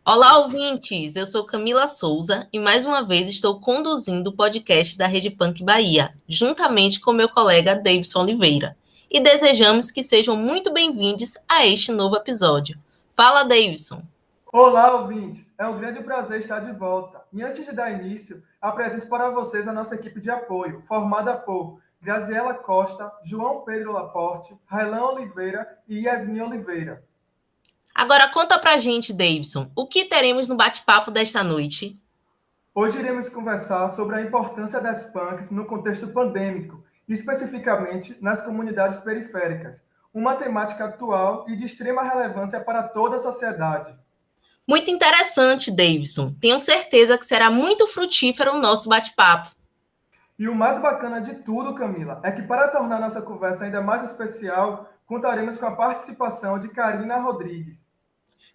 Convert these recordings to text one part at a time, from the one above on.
Olá, ouvintes! Eu sou Camila Souza e mais uma vez estou conduzindo o podcast da Rede Punk Bahia, juntamente com meu colega Davidson Oliveira. E desejamos que sejam muito bem-vindos a este novo episódio. Fala, Davidson! Olá, ouvintes! É um grande prazer estar de volta. E antes de dar início, apresento para vocês a nossa equipe de apoio, formada por Graziela Costa, João Pedro Laporte, Railan Oliveira e Yasmin Oliveira. Agora conta pra gente, Davidson, o que teremos no bate-papo desta noite? Hoje iremos conversar sobre a importância das punks no contexto pandêmico, especificamente nas comunidades periféricas, uma temática atual e de extrema relevância para toda a sociedade. Muito interessante, Davidson. Tenho certeza que será muito frutífero o nosso bate-papo. E o mais bacana de tudo, Camila, é que para tornar nossa conversa ainda mais especial, contaremos com a participação de Karina Rodrigues.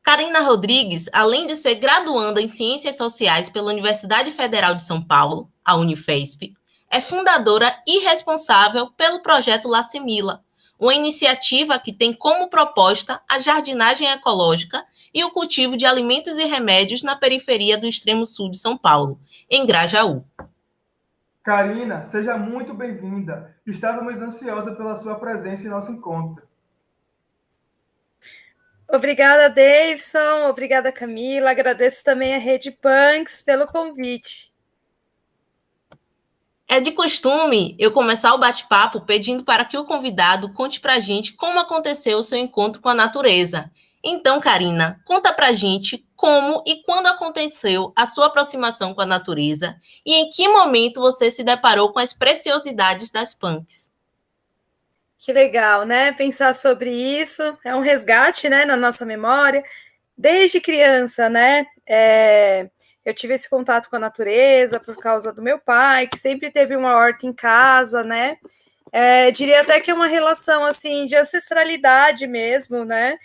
Karina Rodrigues, além de ser graduanda em Ciências Sociais pela Universidade Federal de São Paulo, a Unifesp, é fundadora e responsável pelo projeto Lacemila, uma iniciativa que tem como proposta a jardinagem ecológica e o cultivo de alimentos e remédios na periferia do extremo sul de São Paulo, em Grajaú. Karina, seja muito bem-vinda. Estávamos ansiosos pela sua presença em nosso encontro. Obrigada, Davidson. Obrigada, Camila. Agradeço também a Rede Punks pelo convite. É de costume eu começar o bate-papo pedindo para que o convidado conte para a gente como aconteceu o seu encontro com a natureza. Então, Karina, conta para a gente como e quando aconteceu a sua aproximação com a natureza e em que momento você se deparou com as preciosidades das punks. Que legal, né? Pensar sobre isso é um resgate, né, na nossa memória. Desde criança, né? Eu tive esse contato com a natureza por causa do meu pai, que sempre teve uma horta em casa, né? Diria até que é uma relação assim de ancestralidade mesmo, né?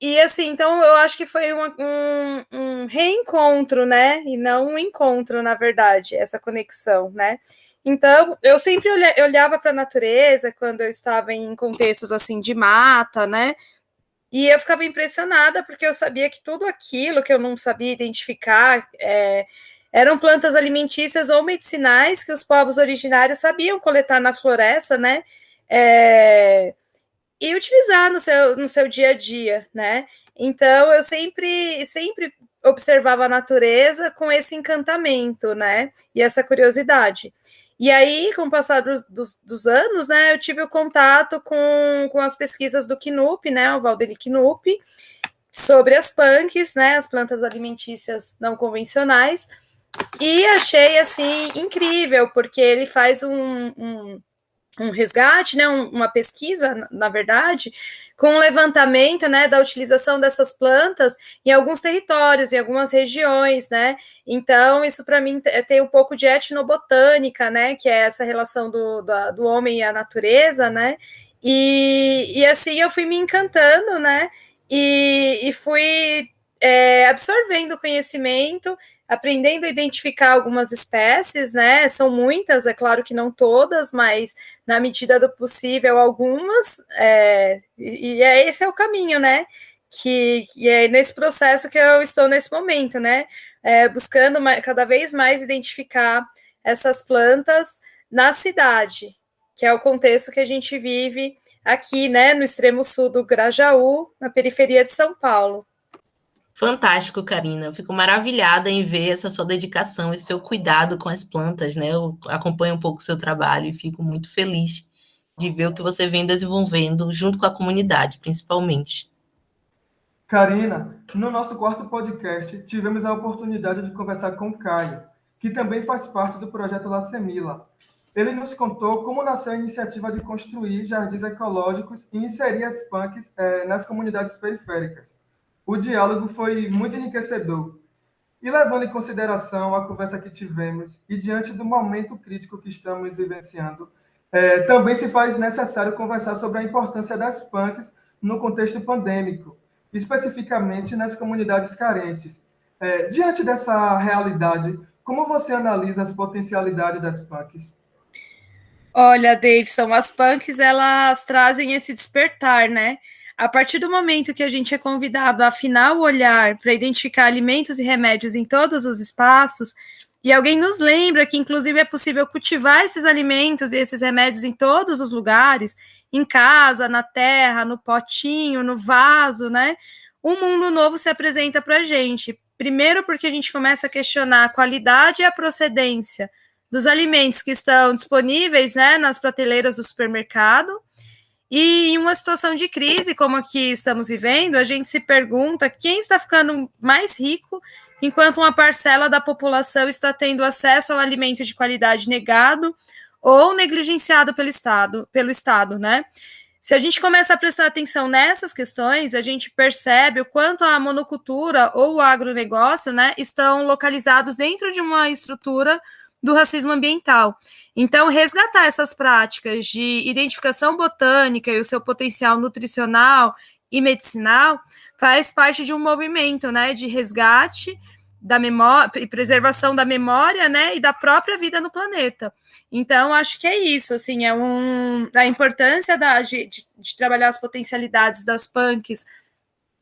E assim, então eu acho que foi um reencontro, né? E não um encontro, na verdade, essa conexão, né? Então, eu sempre olhava para a natureza quando eu estava em contextos assim de mata, né? E eu ficava impressionada porque eu sabia que tudo aquilo que eu não sabia identificar eram plantas alimentícias ou medicinais que os povos originários sabiam coletar na floresta, né? E utilizar no seu dia a dia, né? Então, eu sempre observava a natureza com esse encantamento, né? E essa curiosidade. E aí, com o passar dos anos, né, eu tive o contato com as pesquisas do Knupp, né, o Valdeli Knupp, sobre as punks, né, as plantas alimentícias não convencionais, e achei, assim, incrível, porque ele faz um resgate, né, uma pesquisa, na verdade, com um levantamento, né, da utilização dessas plantas em alguns territórios, em algumas regiões, né. Então, isso para mim tem um pouco de etnobotânica, né, que é essa relação do homem e a natureza, né. E assim eu fui me encantando, né, e fui absorvendo conhecimento, aprendendo a identificar algumas espécies, né? São muitas, é claro que não todas, mas na medida do possível, algumas, esse é o caminho, né? Que é nesse processo que eu estou nesse momento, né? Buscando cada vez mais identificar essas plantas na cidade, que é o contexto que a gente vive aqui, né? No extremo sul do Grajaú, na periferia de São Paulo. Fantástico, Karina. Eu fico maravilhada em ver essa sua dedicação, esse seu cuidado com as plantas, né? Eu acompanho um pouco o seu trabalho e fico muito feliz de ver o que você vem desenvolvendo junto com a comunidade, principalmente. Karina, no nosso quarto podcast, tivemos a oportunidade de conversar com o Caio, que também faz parte do projeto Lacemila. Ele nos contou como nasceu a iniciativa de construir jardins ecológicos e inserir as punks nas comunidades periféricas. O diálogo foi muito enriquecedor. E levando em consideração a conversa que tivemos e diante do momento crítico que estamos vivenciando, também se faz necessário conversar sobre a importância das punks no contexto pandêmico, especificamente nas comunidades carentes. Diante dessa realidade, como você analisa as potencialidades das punks? Olha, Davidson, as punks, elas trazem esse despertar, né? a partir do momento que a gente é convidado a afinar o olhar para identificar alimentos e remédios em todos os espaços, e alguém nos lembra que, inclusive, é possível cultivar esses alimentos e esses remédios em todos os lugares, em casa, na terra, no potinho, no vaso, né? Um mundo novo se apresenta para a gente. Primeiro porque a gente começa a questionar a qualidade e a procedência dos alimentos que estão disponíveis, né, nas prateleiras do supermercado. E em uma situação de crise como a que estamos vivendo, a gente se pergunta quem está ficando mais rico enquanto uma parcela da população está tendo acesso ao alimento de qualidade negado ou negligenciado pelo Estado, né? Se a gente começa a prestar atenção nessas questões, a gente percebe o quanto a monocultura ou o agronegócio, né, estão localizados dentro de uma estrutura do racismo ambiental. Então, resgatar essas práticas de identificação botânica e o seu potencial nutricional e medicinal faz parte de um movimento, né, de resgate da memória e preservação da memória, né, e da própria vida no planeta. Então, acho que é isso, assim, a importância de trabalhar as potencialidades das punks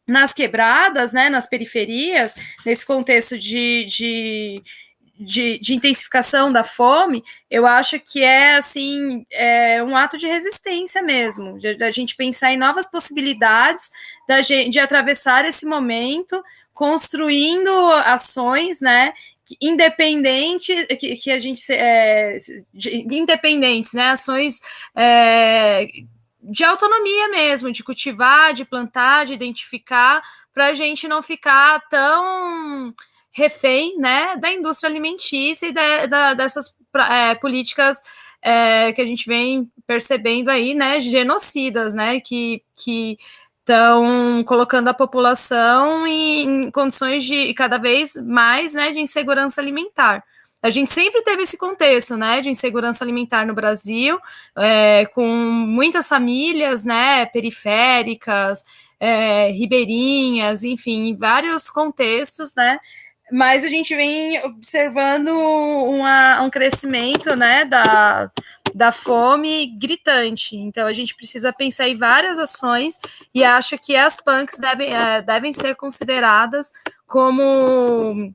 nas quebradas, né, nas periferias, nesse contexto de intensificação da fome, eu acho que é, assim, um ato de resistência mesmo, da gente pensar em novas possibilidades de atravessar esse momento, construindo ações, né, independente que a gente independentes, né, ações de autonomia mesmo, de cultivar, de plantar, de identificar, para a gente não ficar tão refém, né, da indústria alimentícia e dessas políticas que a gente vem percebendo aí, né, genocidas, né, que estão colocando a população em condições de cada vez mais, né, de insegurança alimentar. A gente sempre teve esse contexto, né, de insegurança alimentar no Brasil, com muitas famílias, né, periféricas, ribeirinhas, enfim, em vários contextos, né, mas a gente vem observando um crescimento, né, da fome gritante. Então, a gente precisa pensar em várias ações e acho que as punks devem ser consideradas como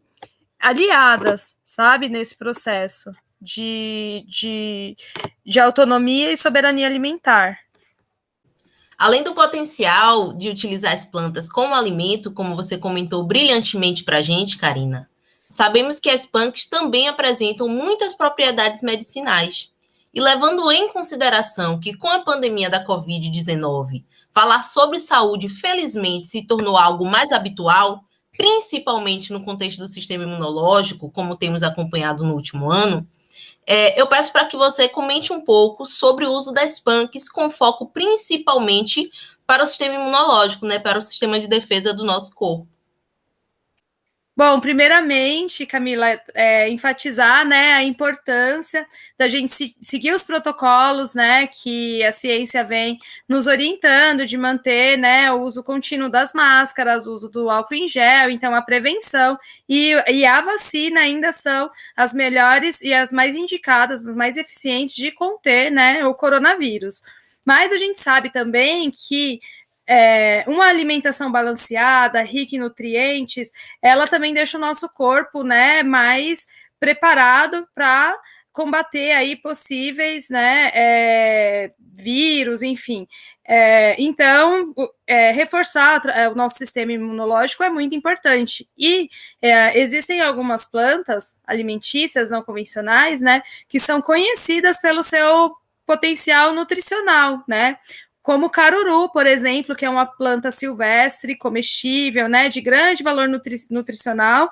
aliadas, sabe, nesse processo de autonomia e soberania alimentar. Além do potencial de utilizar as plantas como alimento, como você comentou brilhantemente para a gente, Karina, sabemos que as punks também apresentam muitas propriedades medicinais. E levando em consideração que com a pandemia da Covid-19, falar sobre saúde, felizmente, se tornou algo mais habitual, principalmente no contexto do sistema imunológico, como temos acompanhado no último ano, eu peço para que você comente um pouco sobre o uso das punks, com foco principalmente para o sistema imunológico, né, para o sistema de defesa do nosso corpo. Bom, primeiramente, Camila, enfatizar, né, a importância da gente seguir os protocolos, né, que a ciência vem nos orientando de manter, né, o uso contínuo das máscaras, o uso do álcool em gel, então a prevenção e a vacina ainda são as melhores e as mais indicadas, as mais eficientes de conter, né, o coronavírus. Mas a gente sabe também que uma alimentação balanceada, rica em nutrientes, ela também deixa o nosso corpo, né, mais preparado para combater aí possíveis, né, vírus, enfim. Então, reforçar o nosso sistema imunológico é muito importante. E existem algumas plantas alimentícias não convencionais, né, que são conhecidas pelo seu potencial nutricional, né? Como o caruru, por exemplo, que é uma planta silvestre, comestível, né, de grande valor nutricional,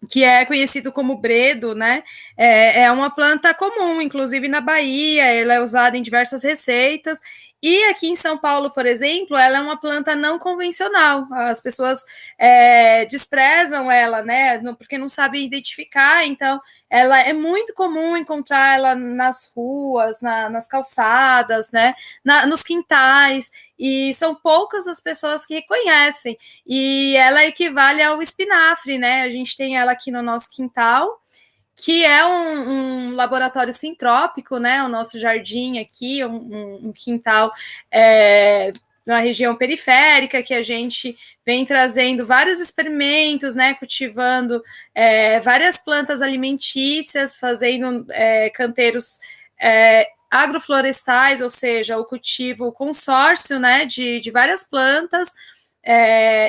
que é conhecido como bredo, né, é uma planta comum, inclusive na Bahia, ela é usada em diversas receitas, e aqui em São Paulo, por exemplo, ela é uma planta não convencional, as pessoas desprezam ela, né, porque não sabem identificar, então ela é muito comum encontrar ela nas ruas, nas calçadas, né, nos quintais, e são poucas as pessoas que reconhecem, e ela equivale ao espinafre, né, a gente tem ela aqui no nosso quintal, que é um laboratório sintrópico, né, o nosso jardim aqui, um quintal numa região periférica, que a gente vem trazendo vários experimentos, né, cultivando várias plantas alimentícias, fazendo canteiros agroflorestais, ou seja, o cultivo, o consórcio, né, de várias plantas,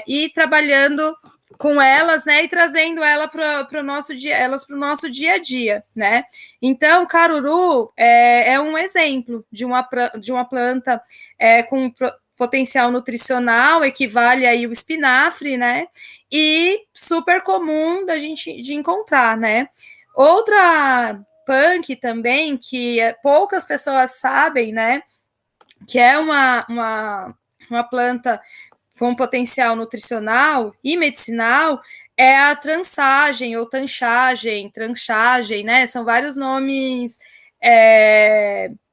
e trabalhando com elas, né, e trazendo elas para o nosso dia a dia, né. Então, caruru é um exemplo de uma planta com potencial nutricional, equivale aí o espinafre, né, e super comum de encontrar, né. Outra punk também, que poucas pessoas sabem, né, que é uma planta com potencial nutricional e medicinal, é a trançagem ou tranchagem, né? São vários nomes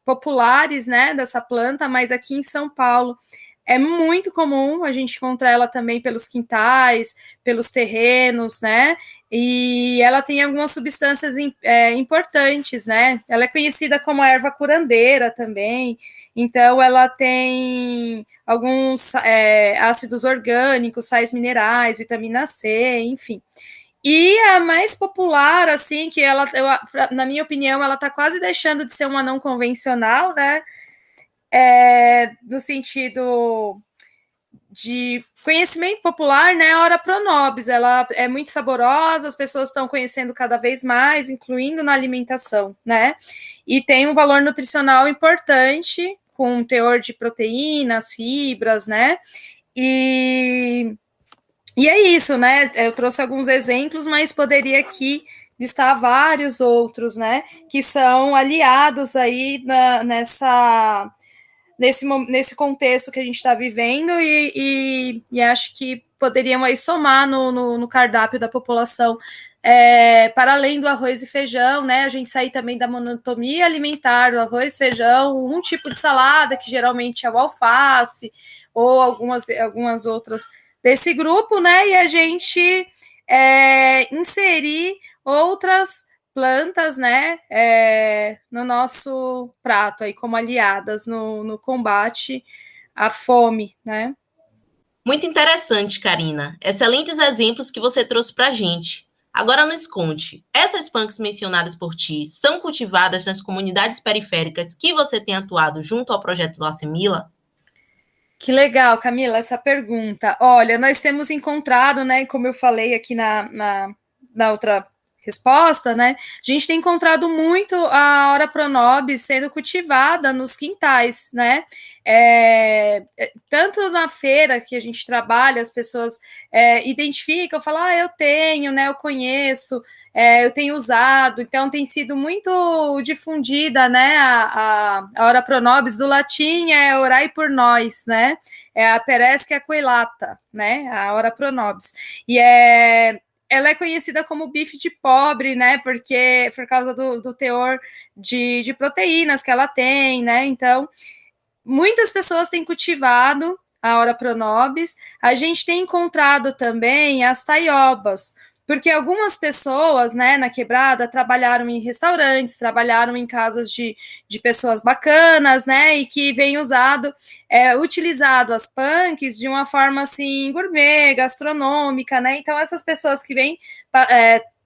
populares, né, dessa planta, mas aqui em São Paulo é muito comum a gente encontrar ela também pelos quintais, pelos terrenos, né? E ela tem algumas substâncias importantes, né? Ela é conhecida como a erva curandeira também. Então, ela tem alguns ácidos orgânicos, sais minerais, vitamina C, enfim. E a mais popular, assim, que na minha opinião, ela está quase deixando de ser uma não convencional, né? No sentido de conhecimento popular, né? A Ora Pronobis, ela é muito saborosa, as pessoas estão conhecendo cada vez mais, incluindo na alimentação, né? E tem um valor nutricional importante, com um teor de proteínas, fibras, né? E é isso, né? Eu trouxe alguns exemplos, mas poderia aqui listar vários outros, né? Que são aliados aí nesse contexto que a gente está vivendo e acho que poderiam aí somar no cardápio da população, para além do arroz e feijão, né, a gente sair também da monotonia alimentar do arroz, feijão, um tipo de salada, que geralmente é o alface, ou algumas outras desse grupo, né, e a gente inserir outras plantas, né, no nosso prato, aí, como aliadas no combate à fome, né. Muito interessante, Karina. Excelentes exemplos que você trouxe para a gente. Agora nos conte, essas punks mencionadas por ti são cultivadas nas comunidades periféricas que você tem atuado junto ao projeto Lacemila? Que legal, Camila, essa pergunta. Olha, nós temos encontrado, né, como eu falei aqui na outra resposta, né, a gente tem encontrado muito a Ora Pronobis sendo cultivada nos quintais, né, tanto na feira que a gente trabalha, as pessoas identificam, falam, eu tenho, né, eu conheço, eu tenho usado, então tem sido muito difundida, né, a Ora Pronobis, do latim orai por nós, né, a peresca aquilata, né, a Ora Pronobis, e ela é conhecida como bife de pobre, né, porque por causa do teor de proteínas que ela tem, né, então muitas pessoas têm cultivado a Ora Pronobis, a gente tem encontrado também as taiobas, porque algumas pessoas, né, na quebrada, trabalharam em restaurantes, trabalharam em casas de pessoas bacanas, né, e que vem utilizado as punks de uma forma, assim, gourmet, gastronômica, né, então essas pessoas que vêm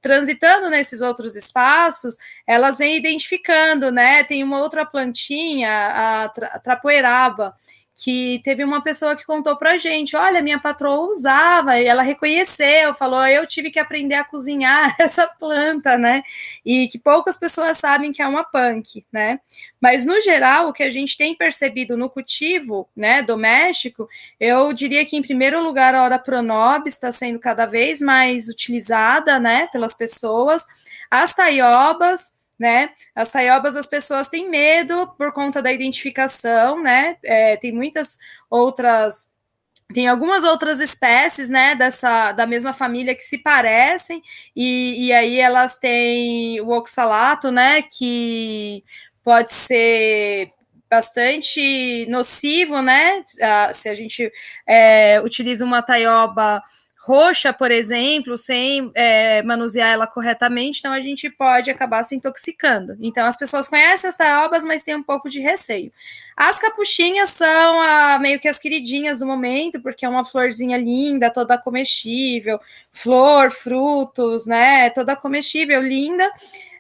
transitando nesses outros espaços, elas vêm identificando, né, tem uma outra plantinha, a trapoeraba, que teve uma pessoa que contou pra gente, olha, minha patroa usava, e ela reconheceu, falou, eu tive que aprender a cozinhar essa planta, né, e que poucas pessoas sabem que é uma punk, né, mas no geral, o que a gente tem percebido no cultivo, né, doméstico, eu diria que em primeiro lugar a Ora Pronobis está sendo cada vez mais utilizada, né, pelas pessoas, as taiobas, né? As taiobas, as pessoas têm medo por conta da identificação, né? Tem muitas outras, tem algumas outras espécies, né, da mesma família que se parecem, e aí elas têm o oxalato, né, que pode ser bastante nocivo, né, se a gente utiliza uma taioba roxa, por exemplo, sem manusear ela corretamente, então a gente pode acabar se intoxicando. Então as pessoas conhecem as taobas, mas têm um pouco de receio. As capuchinhas são meio que as queridinhas do momento, porque é uma florzinha linda, toda comestível, flor, frutos, né, toda comestível, linda.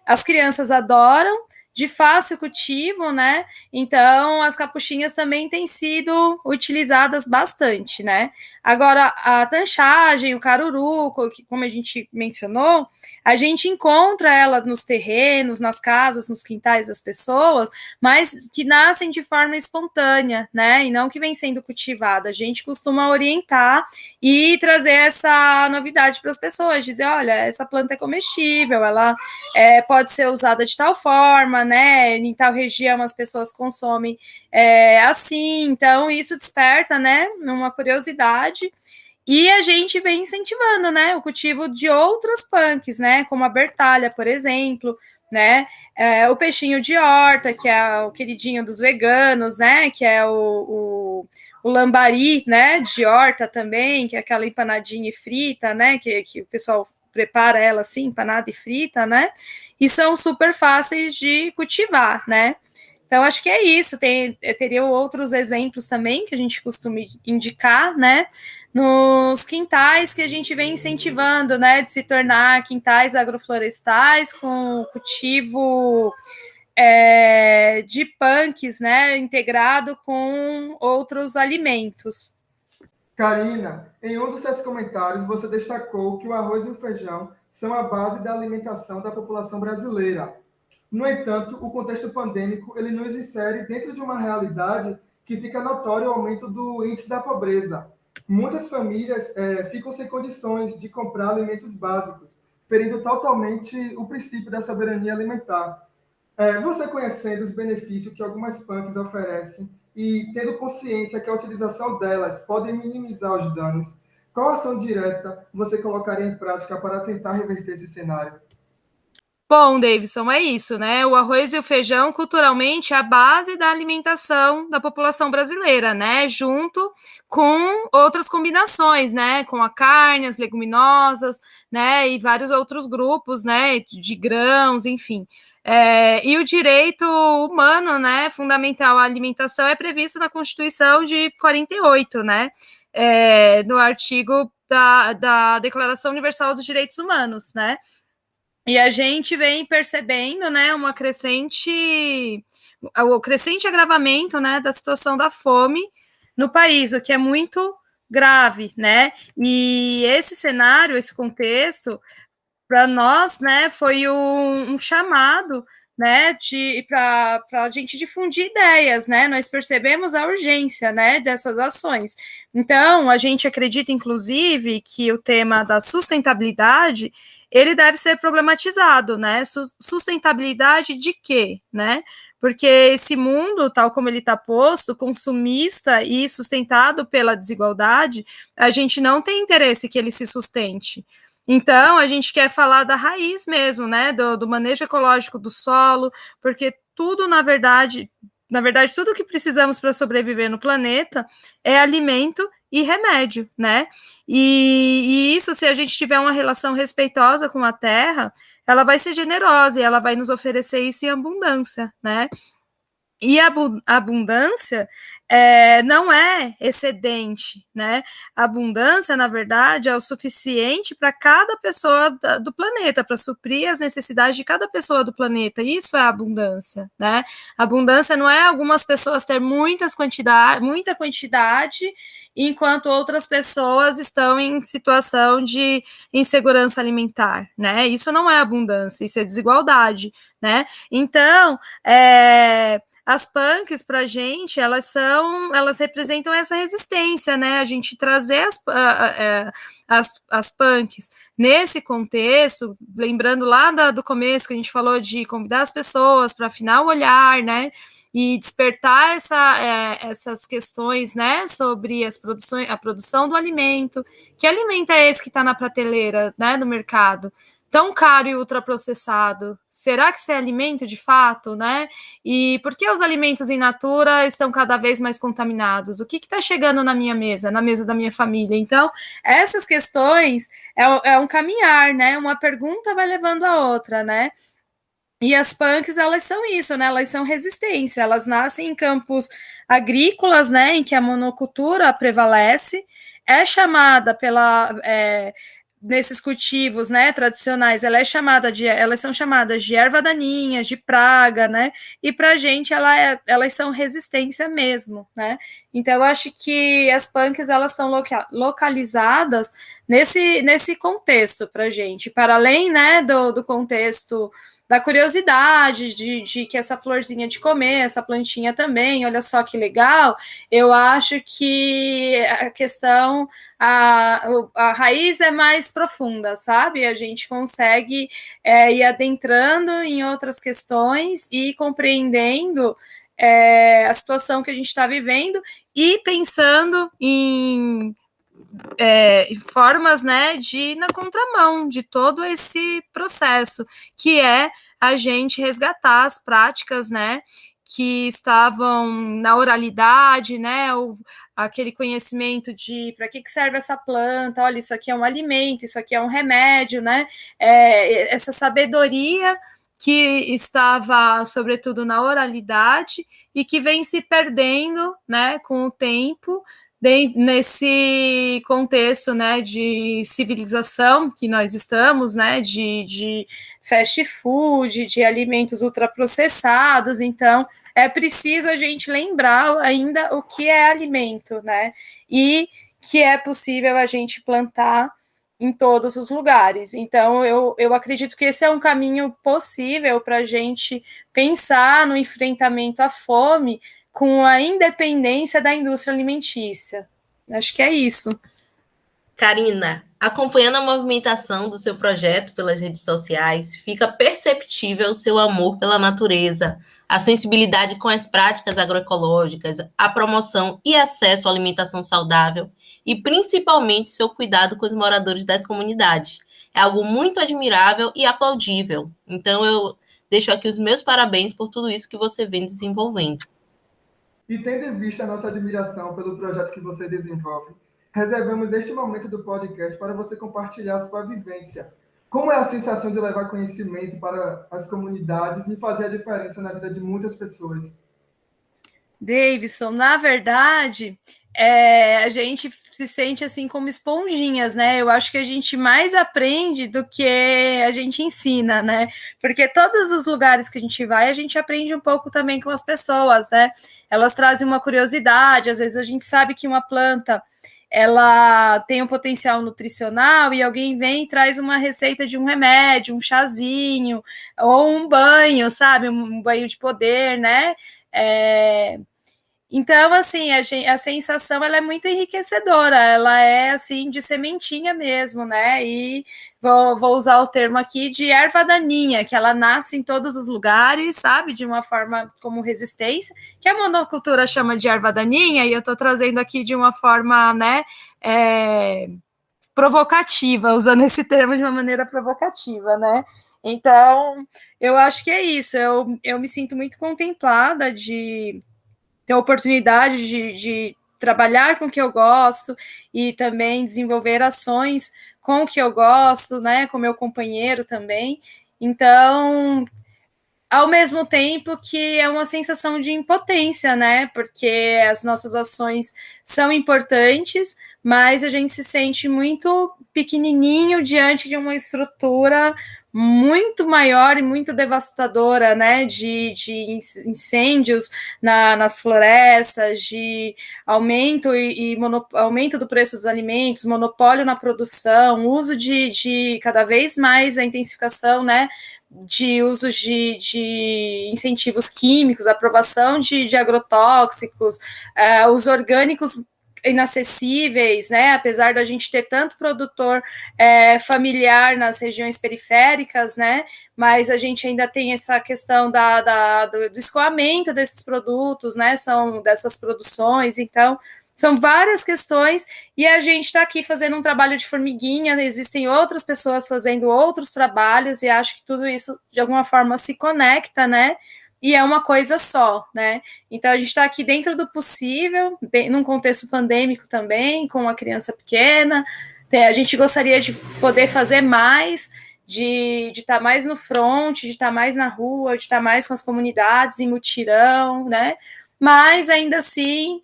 As crianças adoram, de fácil cultivo, né? Então, as capuchinhas também têm sido utilizadas bastante, né? Agora, a tanchagem, o caruru, como a gente mencionou, a gente encontra ela nos terrenos, nas casas, nos quintais das pessoas, mas que nascem de forma espontânea, né? E não que vem sendo cultivada. A gente costuma orientar e trazer essa novidade para as pessoas, dizer, olha, essa planta é comestível, ela pode ser usada de tal forma, né? Em tal região as pessoas consomem assim, então isso desperta, né, uma curiosidade, e a gente vem incentivando, né, o cultivo de outras punks, né, como a bertalha, por exemplo, né, o peixinho de horta, que é o queridinho dos veganos, né, que é o lambari, né, de horta também, que é aquela empanadinha e frita, né, que o pessoal prepara ela assim, empanada e frita, né, e são super fáceis de cultivar, né. Então, acho que é isso. Teriam outros exemplos também que a gente costuma indicar, né? Nos quintais que a gente vem incentivando, né? De se tornar quintais agroflorestais com cultivo de punks, né? Integrado com outros alimentos. Karina, em um dos seus comentários, você destacou que o arroz e o feijão são a base da alimentação da população brasileira. No entanto, o contexto pandêmico ele nos insere dentro de uma realidade que fica notório o aumento do índice da pobreza. Muitas famílias ficam sem condições de comprar alimentos básicos, ferindo totalmente o princípio da soberania alimentar. Você conhecendo os benefícios que algumas punks oferecem e tendo consciência que a utilização delas pode minimizar os danos, qual ação direta você colocaria em prática para tentar reverter esse cenário? Bom, Davidson, é isso, né? O arroz e o feijão, culturalmente, é a base da alimentação da população brasileira, né? Junto com outras combinações, né? Com a carne, as leguminosas, né? E vários outros grupos, né? De grãos, enfim. E o direito humano, né? Fundamental à alimentação é previsto na Constituição de 48, né? No artigo da Declaração Universal dos Direitos Humanos, né? E a gente vem percebendo, né, o crescente agravamento, né, da situação da fome no país, o que é muito grave, né? E esse cenário, esse contexto, para nós, né, foi um chamado, né, para a gente difundir ideias, né? Nós percebemos a urgência, né, dessas ações. Então, a gente acredita, inclusive, que o tema da sustentabilidade ele deve ser problematizado, né? Sustentabilidade de quê, né? Porque esse mundo, tal como ele está posto, consumista e sustentado pela desigualdade, a gente não tem interesse que ele se sustente. Então, a gente quer falar da raiz mesmo, né? Do manejo ecológico do solo, porque tudo, na verdade, tudo que precisamos para sobreviver no planeta é alimento e remédio, né? E isso, se a gente tiver uma relação respeitosa com a terra, ela vai ser generosa e ela vai nos oferecer isso em abundância, né? E a abundância não é excedente, né? A abundância, na verdade, é o suficiente para cada pessoa do planeta, para suprir as necessidades de cada pessoa do planeta. Isso é a abundância, né? A abundância não é algumas pessoas ter muita quantidade, enquanto outras pessoas estão em situação de insegurança alimentar, né? Isso não é abundância, isso é desigualdade, né? Então, as punks, para a gente, elas representam essa resistência, né? A gente trazer as punks nesse contexto, lembrando lá do começo que a gente falou de convidar as pessoas para afinar o olhar, né? E despertar essas questões, né? Sobre a produção do alimento. Que alimento é esse que está na prateleira, né? Do mercado? tão caro e ultraprocessado? Será que isso é alimento de fato, né? E por que os alimentos in natura estão cada vez mais contaminados? O que está chegando na minha mesa, na mesa da minha família? Então, essas questões é um caminhar, né? Uma pergunta vai levando a outra, né? E as punks, elas são isso, né? Elas são resistência, elas nascem em campos agrícolas, né? Em que a monocultura prevalece, é chamada nesses cultivos, né, tradicionais, elas são chamadas de erva daninha, de praga, né, e para a gente elas são resistência mesmo, né, então eu acho que as punks, elas estão localizadas nesse contexto para a gente, para além, né, do contexto da curiosidade de que essa florzinha de comer, essa plantinha também, olha só que legal, eu acho que a questão, a raiz é mais profunda, sabe? A gente consegue ir adentrando em outras questões e compreendendo a situação que a gente está vivendo e pensando em formas, né, de ir na contramão de todo esse processo, que é a gente resgatar as práticas, né, que estavam na oralidade, né, aquele conhecimento de para que serve essa planta, olha, isso aqui é um alimento, isso aqui é um remédio, né, essa sabedoria que estava, sobretudo, na oralidade e que vem se perdendo, né, com o tempo, nesse contexto, né, de civilização que nós estamos, né, de fast food, de alimentos ultraprocessados, então é preciso a gente lembrar ainda o que é alimento, né, e que é possível a gente plantar em todos os lugares. Então, eu acredito que esse é um caminho possível para a gente pensar no enfrentamento à fome com a independência da indústria alimentícia. Acho que é isso. Karina, acompanhando a movimentação do seu projeto pelas redes sociais, fica perceptível o seu amor pela natureza, a sensibilidade com as práticas agroecológicas, a promoção e acesso à alimentação saudável e, principalmente, seu cuidado com os moradores das comunidades. É algo muito admirável e aplaudível. Então, eu deixo aqui os meus parabéns por tudo isso que você vem desenvolvendo. E tendo em vista a nossa admiração pelo projeto que você desenvolve, reservamos este momento do podcast para você compartilhar sua vivência. Como é a sensação de levar conhecimento para as comunidades e fazer a diferença na vida de muitas pessoas? Davidson, na verdade, a gente se sente assim como esponjinhas, né? Eu acho que a gente mais aprende do que a gente ensina, né? Porque todos os lugares que a gente vai, a gente aprende um pouco também com as pessoas, né? Elas trazem uma curiosidade, às vezes a gente sabe que uma planta ela tem um potencial nutricional e alguém vem e traz uma receita de um remédio, um chazinho, ou um banho, sabe? Um banho de poder, né? Então, assim, a sensação ela é muito enriquecedora, ela é assim de sementinha mesmo, né? E vou usar o termo aqui de erva daninha, que ela nasce em todos os lugares, sabe? De uma forma como resistência, que a monocultura chama de erva daninha, e eu estou trazendo aqui de uma forma, né? Provocativa, usando esse termo de uma maneira provocativa, né? Então, eu acho que é isso, eu me sinto muito contemplada de ter a oportunidade de trabalhar com o que eu gosto e também desenvolver ações com o que eu gosto, né, com meu companheiro também. Então, ao mesmo tempo que é uma sensação de impotência, né, porque as nossas ações são importantes, mas a gente se sente muito pequenininho diante de uma estrutura muito maior e muito devastadora, né, de incêndios nas florestas, de aumento aumento do preço dos alimentos, monopólio na produção, uso de cada vez mais a intensificação, né, de uso de incentivos químicos, aprovação de agrotóxicos, os orgânicos inacessíveis, né? Apesar da gente ter tanto produtor familiar nas regiões periféricas, né? Mas a gente ainda tem essa questão do escoamento desses produtos, né? São dessas produções, então São várias questões e a gente está aqui fazendo um trabalho de formiguinha, existem outras pessoas fazendo outros trabalhos e acho que tudo isso, de alguma forma, se conecta, né? E é uma coisa só, né? Então, a gente está aqui dentro do possível, num contexto pandêmico também, com uma criança pequena. A gente gostaria de poder fazer mais, de estar mais no front, de estar mais na rua, de estar mais com as comunidades, em mutirão, né? Mas, ainda assim,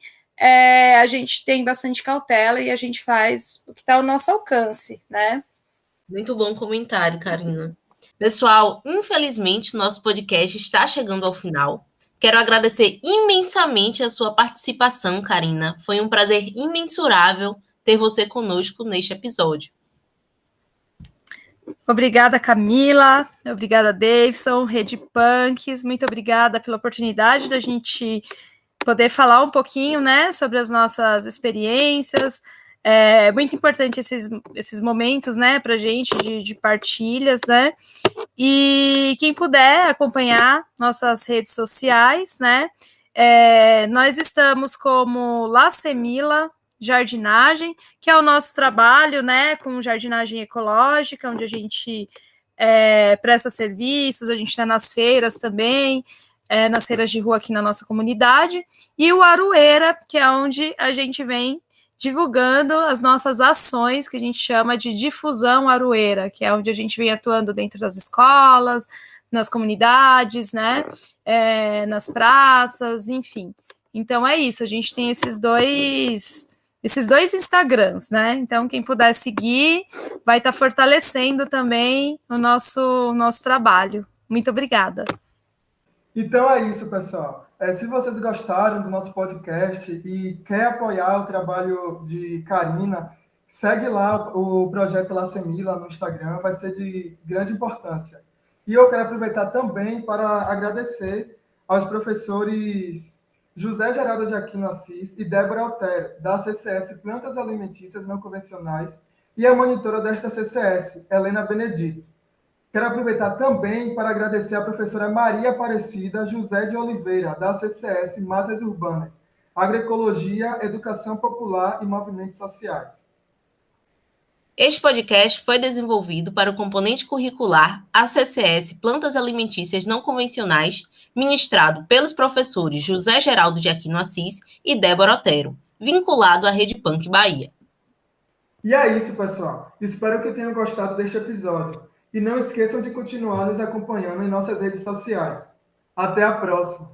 a gente tem bastante cautela e a gente faz o que está ao nosso alcance, né? Muito bom comentário, Karina. Pessoal, infelizmente, nosso podcast está chegando ao final. Quero agradecer imensamente a sua participação, Karina. Foi um prazer imensurável ter você conosco neste episódio. Obrigada, Camila. Obrigada, Davidson, Rede Punks. Muito obrigada pela oportunidade da gente poder falar um pouquinho, né, sobre as nossas experiências. É muito importante esses momentos, né, para a gente de partilhas, né? E quem puder acompanhar nossas redes sociais, né? Nós estamos como Lacemila Jardinagem, que é o nosso trabalho, né, com jardinagem ecológica, onde a gente presta serviços, a gente está nas feiras também, nas feiras de rua aqui na nossa comunidade, e o Aroeira, que é onde a gente vem divulgando as nossas ações, que a gente chama de difusão aroeira, que é onde a gente vem atuando dentro das escolas, nas comunidades, né, nas praças, enfim. Então é isso, a gente tem esses dois Instagrams, né? Então quem puder seguir vai estar fortalecendo também o nosso trabalho. Muito obrigada. Então é isso, pessoal. Se vocês gostaram do nosso podcast e quer apoiar o trabalho de Karina, segue lá o Projeto Lacemila no Instagram, vai ser de grande importância. E eu quero aproveitar também para agradecer aos professores José Geraldo de Aquino Assis e Débora Altero, da CCS Plantas Alimentícias Não Convencionais, e a monitora desta CCS, Helena Benedito. Quero aproveitar também para agradecer à professora Maria Aparecida José de Oliveira, da CCS Matas Urbanas, Agroecologia, Educação Popular e Movimentos Sociais. Este podcast foi desenvolvido para o componente curricular ACCS Plantas Alimentícias Não Convencionais, ministrado pelos professores José Geraldo de Aquino Assis e Débora Otero, vinculado à Rede Punk Bahia. E é isso, pessoal. Espero que tenham gostado deste episódio. E não esqueçam de continuar nos acompanhando em nossas redes sociais. Até a próxima!